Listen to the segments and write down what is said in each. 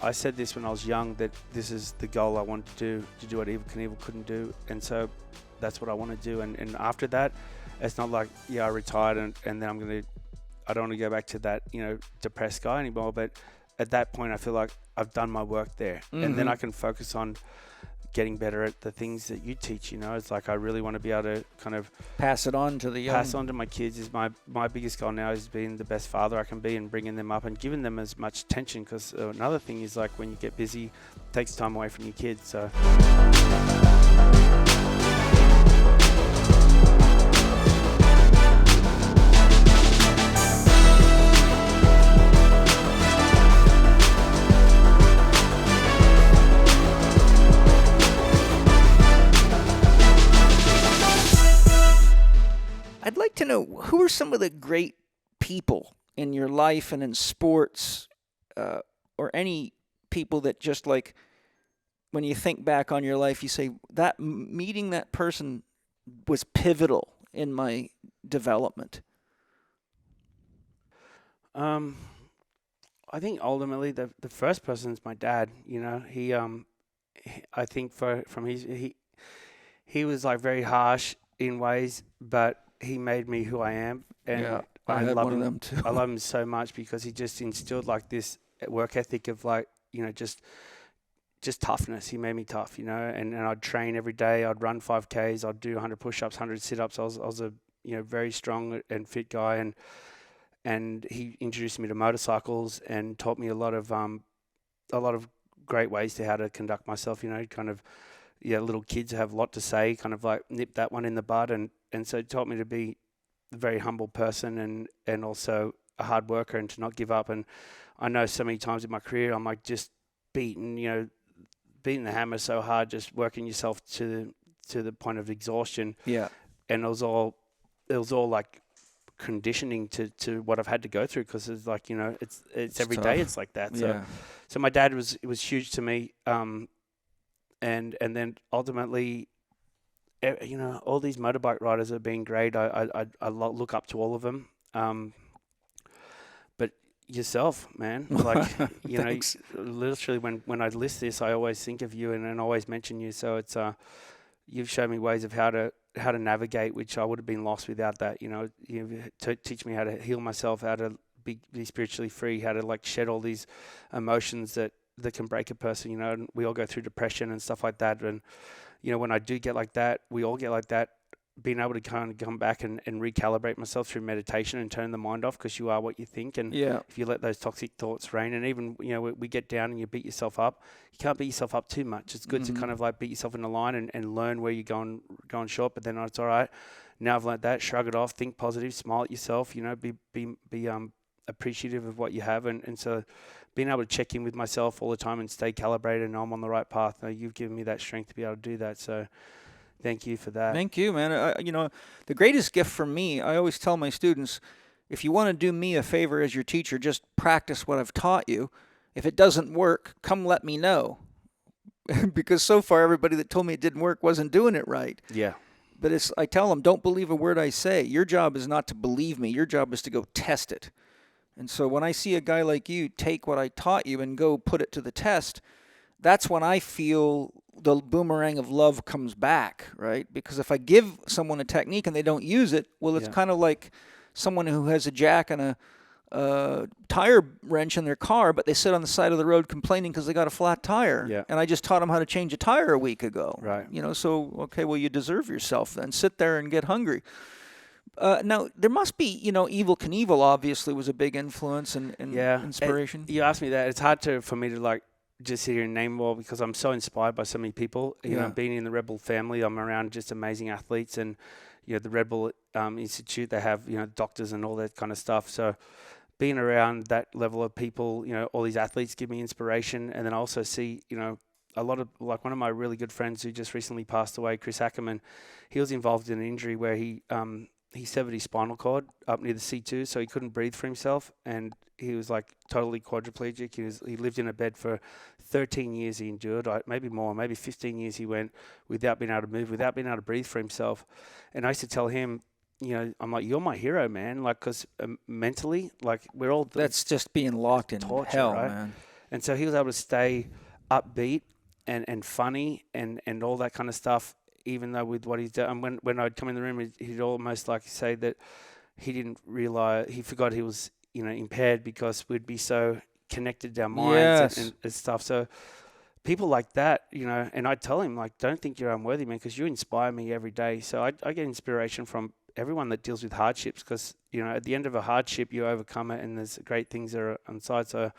I said this when I was young, that this is the goal I wanted to do what Evel Knievel couldn't do. And so that's what I want to do. And after that, it's not like, I retired and then I don't want to go back to that, depressed guy anymore. But at that point, I feel like I've done my work there. And then I can focus on getting better at the things that you teach. It's like I really want to be able to kind of pass it on to the young. Pass on to my kids is my biggest goal now, is being the best father I can be and bringing them up and giving them as much attention, because another thing is, like, when you get busy, it takes time away from your kids. So I'd like to know, who are some of the great people in your life and in sports, or any people that just, like, when you think back on your life, you say, that meeting that person was pivotal in my development? I think ultimately the first person is my dad. He I think he was like very harsh in ways, but he made me who I am, and I had love one him. of them too. I love him so much because he just instilled like this work ethic of, like, just toughness. He made me tough, and I'd train every day. I'd run 5Ks. I'd do 100 push-ups, 100 sit-ups. I was a very strong and fit guy, and he introduced me to motorcycles and taught me a lot of great ways to how to conduct myself. Kind of, little kids have a lot to say, kind of like nip that one in the bud, and so it taught me to be a very humble person and also a hard worker, and to not give up. And I know so many times in my career, I'm like just beating the hammer so hard, just working yourself to the point of exhaustion. Yeah. And it was all like conditioning to what I've had to go through, because it's like, it's every day it's like that. So my dad was huge to me. And then ultimately, all these motorbike riders have been great. I look up to all of them. But yourself, man, like, literally when I list this, I always think of you and always mention you. So it's, you've shown me ways of how to navigate, which I would have been lost without that. You teach me how to heal myself, how to be spiritually free, how to, like, shed all these emotions that can break a person. And we all go through depression and stuff like that. And, when I do get like that, we all get like that, being able to kind of come back and recalibrate myself through meditation and turn the mind off, because you are what you think. And if you let those toxic thoughts reign, and even, we get down and you beat yourself up, you can't beat yourself up too much. It's good to kind of like beat yourself in a line and learn where you're going short, but then it's all right. Now I've learned that, shrug it off, think positive, smile at yourself, be appreciative of what you have. And so being able to check in with myself all the time and stay calibrated and know I'm on the right path, you've given me that strength to be able to do that. So thank you for that. Thank you, man. The greatest gift for me, I always tell my students, if you want to do me a favor as your teacher, just practice what I've taught you. If it doesn't work, come let me know. Because so far, everybody that told me it didn't work wasn't doing it right. Yeah. But I tell them, don't believe a word I say. Your job is not to believe me. Your job is to go test it. And so when I see a guy like you take what I taught you and go put it to the test, that's when I feel the boomerang of love comes back, right? Because if I give someone a technique and they don't use it, well, it's kind of like someone who has a jack and a tire wrench in their car, but they sit on the side of the road complaining because they got a flat tire. Yeah. And I just taught them how to change a tire a week ago. Right. So, okay, well, you deserve yourself then. Sit there and get hungry. Now, there must be, Evel Knievel obviously was a big influence and inspiration. You asked me that. It's hard for me to, like, just sit here and name all, because I'm so inspired by so many people. Being in the Rebel family, I'm around just amazing athletes, and the Rebel Institute, they have doctors and all that kind of stuff. So being around that level of people, all these athletes give me inspiration. And then I also see a lot of, like, one of my really good friends who just recently passed away, Chris Ackerman. He was involved in an injury where he severed his spinal cord up near the C2, so he couldn't breathe for himself, and he was like totally quadriplegic. He lived in a bed for 13 years. He endured, maybe more, maybe 15 years. He went without being able to move, without being able to breathe for himself. And I used to tell him, I'm like, you're my hero, man. Like, because mentally, like, we're all that's just being locked in torture, hell, right? man. And so he was able to stay upbeat and funny and all that kind of stuff, even though with what he's done. And when I'd come in the room, he'd almost like say that he didn't realize, he forgot he was, impaired because we'd be so connected to our minds and stuff. So people like that, and I'd tell him, like, don't think you're unworthy, man, because you inspire me every day. So I get inspiration from everyone that deals with hardships, because, at the end of a hardship, you overcome it, and there's great things that are on side. So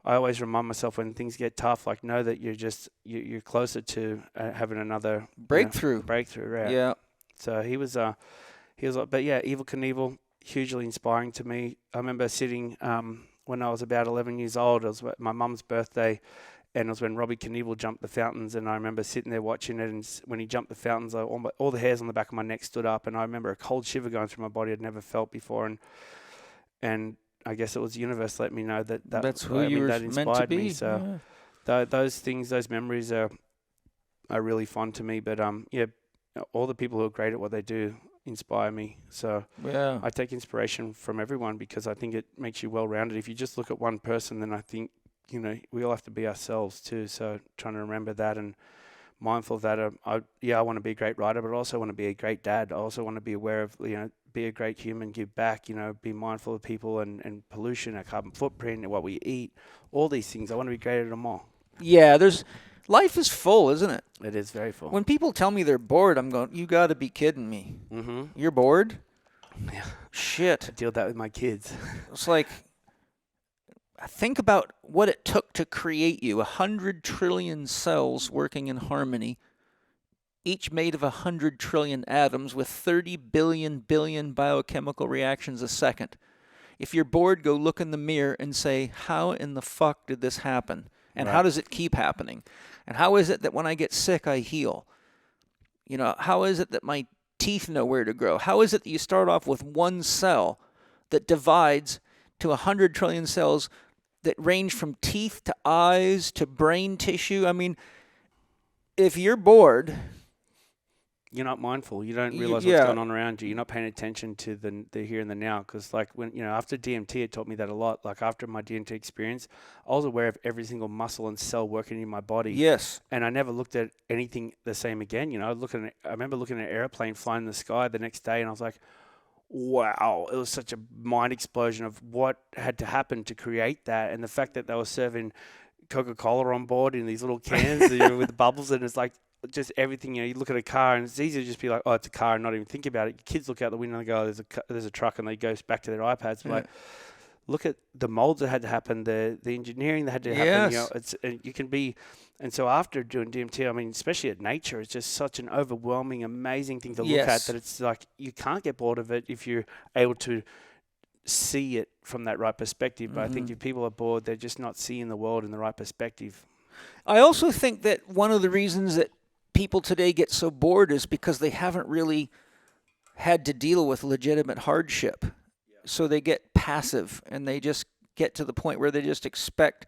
I always remind myself when things get tough, like, know that you're closer to having another breakthrough. Right? Yeah. So he was, but yeah, Evel Knievel, hugely inspiring to me. I remember sitting when I was about 11 years old. It was my mum's birthday, and it was when Robbie Knievel jumped the fountains, and I remember sitting there watching it, and when he jumped the fountains, all the hairs on the back of my neck stood up, and I remember a cold shiver going through my body I'd never felt before, and I guess it was the universe let me know that's who you were meant to be. Me. So those things, those memories are really fond to me. But all the people who are great at what they do inspire me. So I take inspiration from everyone, because I think it makes you well-rounded. If you just look at one person, then I think, we all have to be ourselves too. So trying to remember that and mindful of that. I want to be a great writer, but I also want to be a great dad. I also want to be aware of, be a great human, give back, be mindful of people and pollution, our carbon footprint, and what we eat, all these things. I want to be great at them all. Yeah, life is full, isn't it? It is very full. When people tell me they're bored, I'm going, you got to be kidding me. Mm-hmm. You're bored? Yeah. Shit. I deal with that with my kids. It's like, think about what it took to create you. 100 trillion cells working in harmony, each made of 100 trillion atoms with 30 billion biochemical reactions a second. If you're bored, go look in the mirror and say, how in the fuck did this happen? And how does it keep happening? And how is it that when I get sick, I heal? How is it that my teeth know where to grow? How is it that you start off with one cell that divides to 100 trillion cells that range from teeth to eyes to brain tissue? I mean, if you're bored, you're not mindful. You don't realize what's going on around you. You're not paying attention to the here and the now. Because like when, after DMT, it taught me that a lot. Like after my DMT experience, I was aware of every single muscle and cell working in my body. Yes. And I never looked at anything the same again. I remember looking at an airplane flying in the sky the next day, and I was like, wow, it was such a mind explosion of what had to happen to create that. And the fact that they were serving Coca-Cola on board in these little cans with the bubbles, and it's like, just everything, you look at a car and it's easy to just be like, oh, it's a car, and not even think about it. Your kids look out the window and go, oh, there's a truck, and they go back to their iPads. Yeah. Like, look at the molds that had to happen, the engineering that had to happen. Yes. You can be, and so after doing DMT, I mean, especially at nature, it's just such an overwhelming, amazing thing to look at, that it's like you can't get bored of it if you're able to see it from that right perspective. But I think if people are bored, they're just not seeing the world in the right perspective. I also think that one of the reasons that people today get so bored is because they haven't really had to deal with legitimate hardship. Yeah. So they get passive, and they just get to the point where they just expect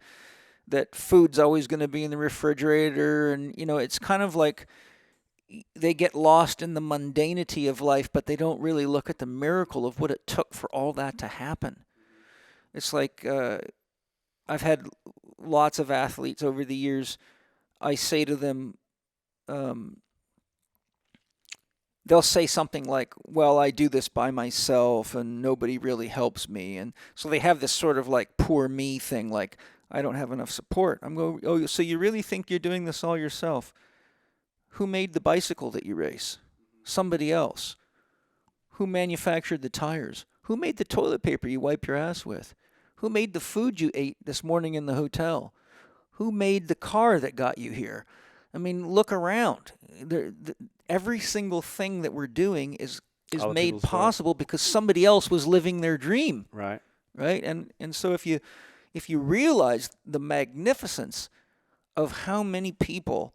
that food's always going to be in the refrigerator. And, it's kind of like they get lost in the mundanity of life, but they don't really look at the miracle of what it took for all that to happen. It's like I've had lots of athletes over the years. I say to them, they'll say something like, well, I do this by myself and nobody really helps me. And so they have this sort of like poor me thing, like, I don't have enough support. I'm going, oh, so you really think you're doing this all yourself? Who made the bicycle that you race? Somebody else. Who manufactured the tires? Who made the toilet paper you wipe your ass with? Who made the food you ate this morning in the hotel? Who made the car that got you here? I mean, look around. Every single thing that we're doing is made possible because somebody else was living their dream. Right. Right? And so if you realize the magnificence of how many people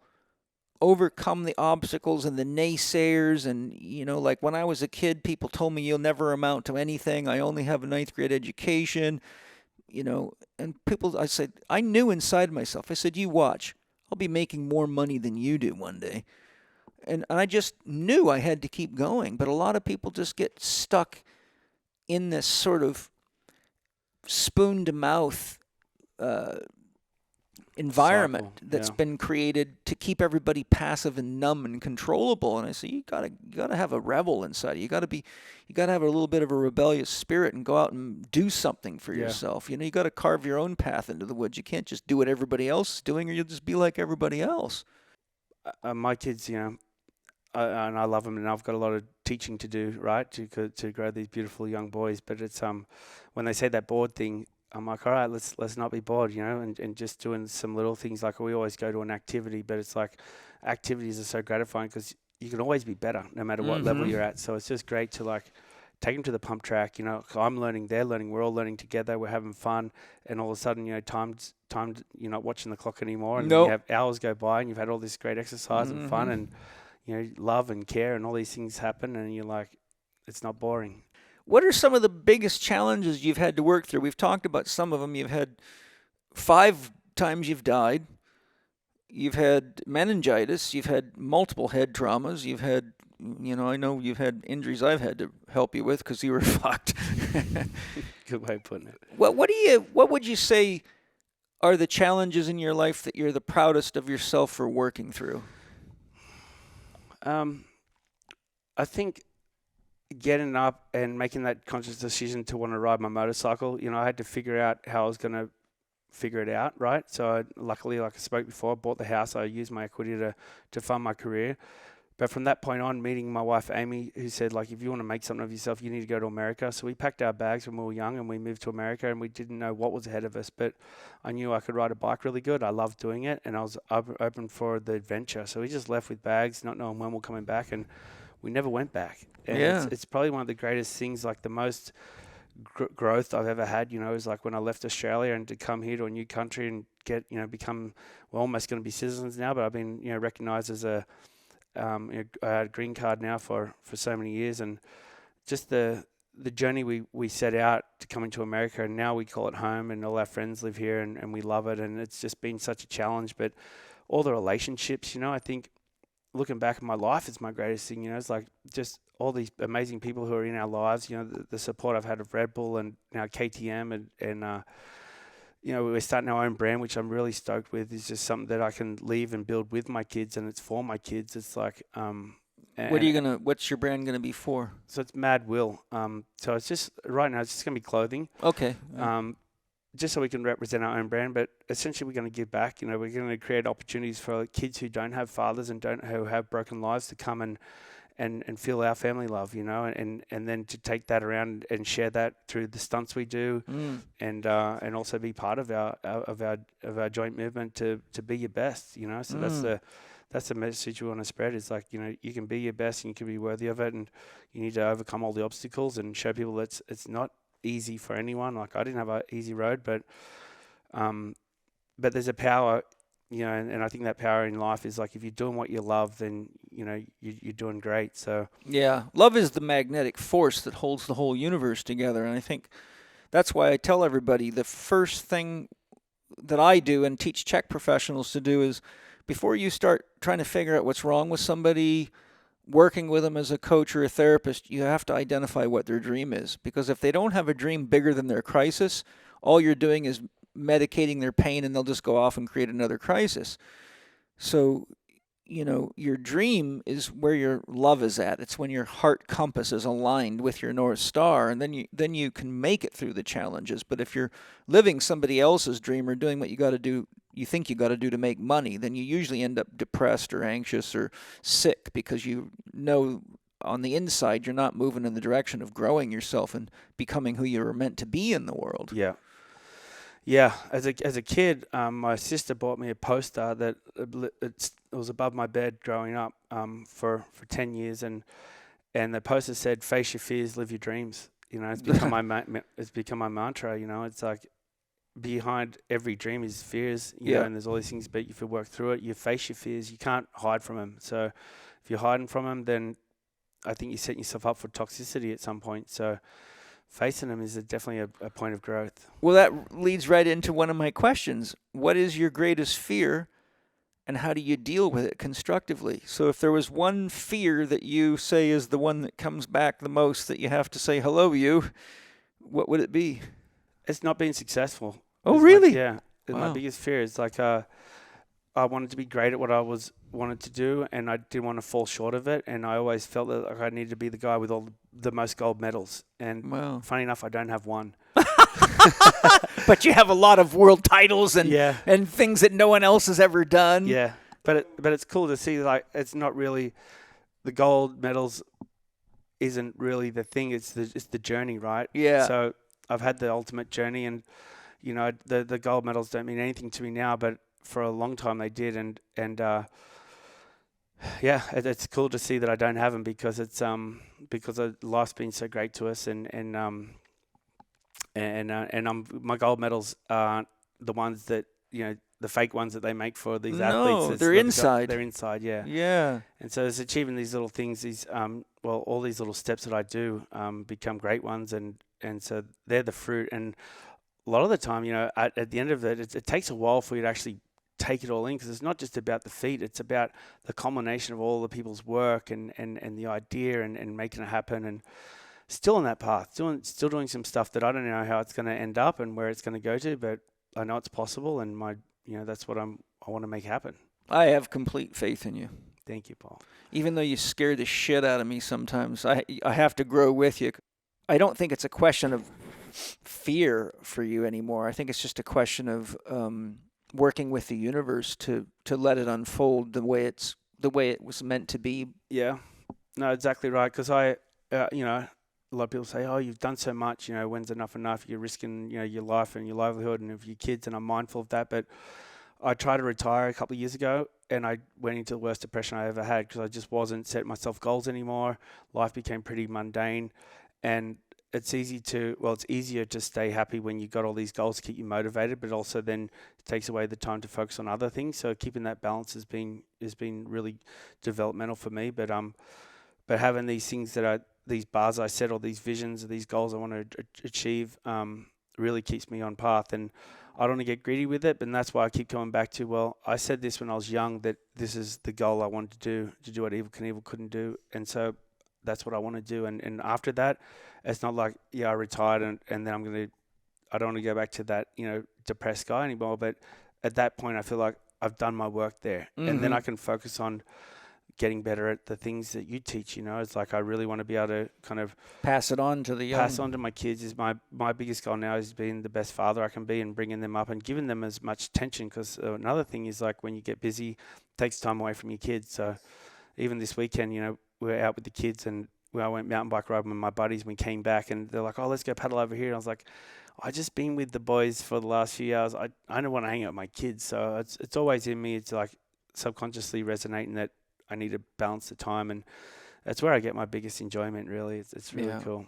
overcome the obstacles and the naysayers, and like when I was a kid, people told me you'll never amount to anything. I only have a 9th grade education. And I said, I knew inside myself. I said, you watch. I'll be making more money than you do one day. And I just knew I had to keep going. But a lot of people just get stuck in this sort of spoon-to-mouth environment that's been created to keep everybody passive and numb and controllable. And I say, you gotta have a rebel inside you. You gotta have a little bit of a rebellious spirit and go out and do something for yourself. You gotta carve your own path into the woods. You can't just do what everybody else is doing, or you'll just be like everybody else. My kids, and I love them, and I've got a lot of teaching to do, right, to grow these beautiful young boys. But it's when they say that bored thing, I'm like, all right, let's not be bored, and just doing some little things. Like, we always go to an activity, but it's like activities are so gratifying because you can always be better no matter what level you're at. So it's just great to like take them to the pump track. I'm learning, they're learning, we're all learning together, we're having fun, and all of a sudden, timed, you're not watching the clock anymore, and you have hours go by, and you've had all this great exercise and fun, and love and care, and all these things happen, and you're like, it's not boring. What are some of the biggest challenges you've had to work through? We've talked about some of them. You've had 5 times you've died. You've had meningitis. You've had multiple head traumas. You've had, I know you've had injuries I've had to help you with because you were fucked. Good way of putting it. What would you say are the challenges in your life that you're the proudest of yourself for working through? I think getting up and making that conscious decision to want to ride my motorcycle, I had to figure out how I was going to figure it out, right? So luckily, like I spoke before, I bought the house. I used my equity to fund my career. But from that point on, meeting my wife, Amy, who said, like, if you want to make something of yourself, you need to go to America. So we packed our bags when we were young and we moved to America, and we didn't know what was ahead of us. But I knew I could ride a bike really good. I loved doing it, and I was open for the adventure. So we just left with bags, not knowing when we're coming back, and we never went back. And it's probably one of the greatest things, like the most growth I've ever had, is like when I left Australia and to come here to a new country and get, become, we're almost going to be citizens now, but I've been, recognized as I had a green card now for so many years, and just the journey we set out to come into America, and now we call it home, and all our friends live here, and we love it, and it's just been such a challenge. But all the relationships, I think looking back at my life, it's my greatest thing. It's like just all these amazing people who are in our lives. The support I've had of Red Bull and now KTM, and we're starting our own brand, which I'm really stoked with. It's just something that I can leave and build with my kids, and it's for my kids. It's like, what's your brand gonna be for? So it's Mad Will. So it's just right now, it's just gonna be clothing. Okay. Just so we can represent our own brand, but essentially we're going to give back. We're going to create opportunities for kids who don't have fathers and who have broken lives to come and feel our family love, and then to take that around and share that through the stunts we do, and also be part of our joint movement to be your best, So that's the message we want to spread. It's like, you can be your best and you can be worthy of it, and you need to overcome all the obstacles and show people that it's not easy for anyone. Like, I didn't have an easy road, but there's a power, and I think that power in life is like, if you're doing what you love, then you're doing great. So love is the magnetic force that holds the whole universe together, and I think that's why I tell everybody the first thing that I do and teach CHEK professionals to do is, before you start trying to figure out what's wrong with somebody, working with them as a coach or a therapist, you have to identify what their dream is. Because if they don't have a dream bigger than their crisis, all you're doing is medicating their pain, and they'll just go off and create another crisis. So, your dream is where your love is at. It's when your heart compass is aligned with your North Star, and then you can make it through the challenges. But if you're living somebody else's dream or doing what you think you got to do to make money, then you usually end up depressed or anxious or sick, because on the inside you're not moving in the direction of growing yourself and becoming who you were meant to be in the world. Yeah. As a kid, my sister bought me a poster that it was above my bed growing up for 10 years, and the poster said, "Face your fears, live your dreams." It's become my mantra. It's like, behind every dream is fears, and there's all these things, but if you work through it, you face your fears, you can't hide from them. So if you're hiding from them, then I think you're setting yourself up for toxicity at some point. So facing them is definitely a point of growth. Well, that leads right into one of my questions. What is your greatest fear, and how do you deal with it constructively? So if there was one fear that you say is the one that comes back the most, that you have to say, hello, you, what would it be? It's not being successful. Oh, really? Yeah. And my biggest fear is like I wanted to be great at what I wanted to do, and I didn't want to fall short of it. And I always felt that like I needed to be the guy with all the most gold medals. And funny enough, I don't have one. But you have a lot of world titles and things that no one else has ever done. Yeah, but it's cool to see, like, it's not really the gold medals isn't really the thing. It's the journey, right? Yeah. So I've had the ultimate journey, and you know the gold medals don't mean anything to me now, but for a long time they did, and it's cool to see that I don't have them because because life's been so great to us, and my gold medals aren't the ones that, you know, the fake ones that they make for these athletes. No, they're inside. They're inside, yeah. Yeah. And so it's achieving these little things, these all these little steps that I do become great ones, and so they're the fruit. And a lot of the time, you know, at the end of it, it takes a while for you to actually take it all in, because it's not just about the feat, it's about the culmination of all the people's work and the idea and making it happen. And still on that path, still doing some stuff that I don't know how it's going to end up and where it's going to go to, but I know it's possible, and that's what I want to make happen. I have complete faith in you. Thank you, Paul. Even though you scare the shit out of me sometimes, I have to grow with you. I don't think it's a question of fear for you anymore. I think it's just a question of working with the universe to let it unfold the way it was meant to be. Yeah, no, exactly right. Because a lot of people say, "Oh, you've done so much. You know, when's enough? You're risking, you know, your life and your livelihood and of your kids." And I'm mindful of that. But I tried to retire a couple of years ago, and I went into the worst depression I ever had because I just wasn't setting myself goals anymore. Life became pretty mundane, and it's easier to stay happy when you've got all these goals to keep you motivated, but also then it takes away the time to focus on other things. So keeping that balance has been really developmental for me. But having these things these bars I set, or these visions or these goals I want to achieve, really keeps me on path. And I don't want to get greedy with it, but that's why I keep coming back to, well, I said this when I was young, that this is the goal I wanted to do what Evil Knievel couldn't do. And so that's what I want to do. And after that, it's not like, I retired and then I don't want to go back to that, you know, depressed guy anymore. But at that point, I feel like I've done my work there. Mm-hmm. And then I can focus on getting better at the things that you teach. You know, it's like I really want to be able to kind of pass on to my kids. Is my biggest goal now, is being the best father I can be and bringing them up and giving them as much attention. Because another thing is, like, when you get busy, it takes time away from your kids. So even this weekend, you know, we were out with the kids and I went mountain bike riding with my buddies, and we came back and they're like, "Oh, let's go paddle over here." And I was like, "I just been with the boys for the last few hours. I don't want to hang out with my kids." So it's always in me. It's like subconsciously resonating that I need to balance the time, and that's where I get my biggest enjoyment. Really, it's really cool.